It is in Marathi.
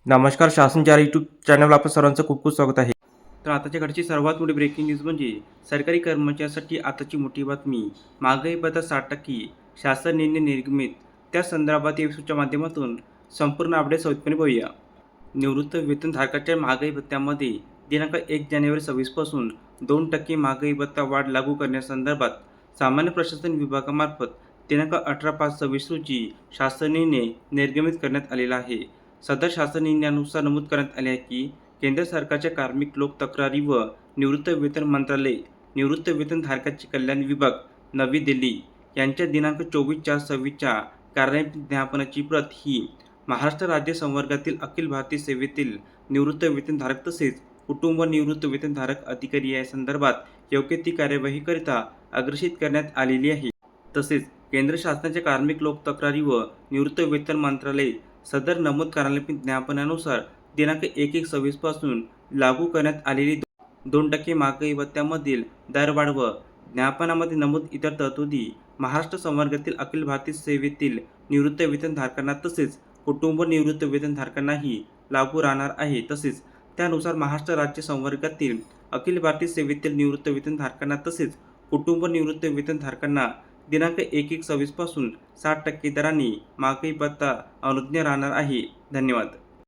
नमस्कार. शासन 4 यूट्यूब चॅनलवर आपलं सर्वांचं खूप खूप स्वागत आहे. तर आताच्या घडची सर्वात मोठी ब्रेकिंग न्यूज म्हणजे सरकारी कर्मचाऱ्यांसाठी आताची मोठी बातमी. महागाई भत्ता 60% शासन निर्णय निर्गमित. त्या संदर्भात या एपिसोडच्या माध्यमातून संपूर्ण अपडेट सविस्तरपणे पाहूया. निवृत्त वेतनधारकाच्या महागाई भत्त्यामध्ये दिनांक 1 जानेवारी 26 पासून 2% महागाई भत्ता वाढ लागू करण्यासंदर्भात सामान्य प्रशासन विभागामार्फत दिनांक 18/5/26 रोजी शासन निर्णय निर्गमित करण्यात आलेला आहे. सदर शासन निर्णयानुसार नमूद करण्यात आले आहे की केंद्र सरकारच्या कार्मिक लोक तक्रारी व निवृत्त वेतन मंत्रालय, निवृत्त वेतनधारकांचे कल्याण विभाग, नवी दिल्ली यांच्या दिनांक 24/4/26च्या कार्यान्वित ज्ञापनाची प्रत ही महाराष्ट्र राज्य संवर्गातील अखिल भारतीय सेवेतील निवृत्त वेतनधारक तसेच कुटुंब निवृत्त वेतनधारक अधिकारी या संदर्भात योग्य ती कार्यवाहीकरिता अग्रेषित करण्यात आलेली आहे. तसेच केंद्र शासनाच्या कार्मिक लोक तक्रारी व निवृत्त वेतन मंत्रालय सदर नमूद कार्यान्वित ज्ञापनानुसार दिनांक 1/1/26 पासून लागू करण्यात आलेली 2% महागाई भत्त्यामधील दरवाढ व ज्ञापनामध्ये नमूद इतर तरतुदी महाराष्ट्र संवर्गातील अखिल भारतीय सेवेतील निवृत्त वेतनधारकांना तसेच कुटुंब निवृत्त वेतनधारकांनाही लागू राहणार आहे. तसेच त्यानुसार महाराष्ट्र राज्य संवर्गातील अखिल भारतीय सेवेतील निवृत्त वेतनधारकांना तसेच कुटुंब निवृत्त वेतनधारकांना दिनांक 1/1/26 पासून 60% दराने महागाई भत्ता अनुज्ञेय राहणार आहे. धन्यवाद.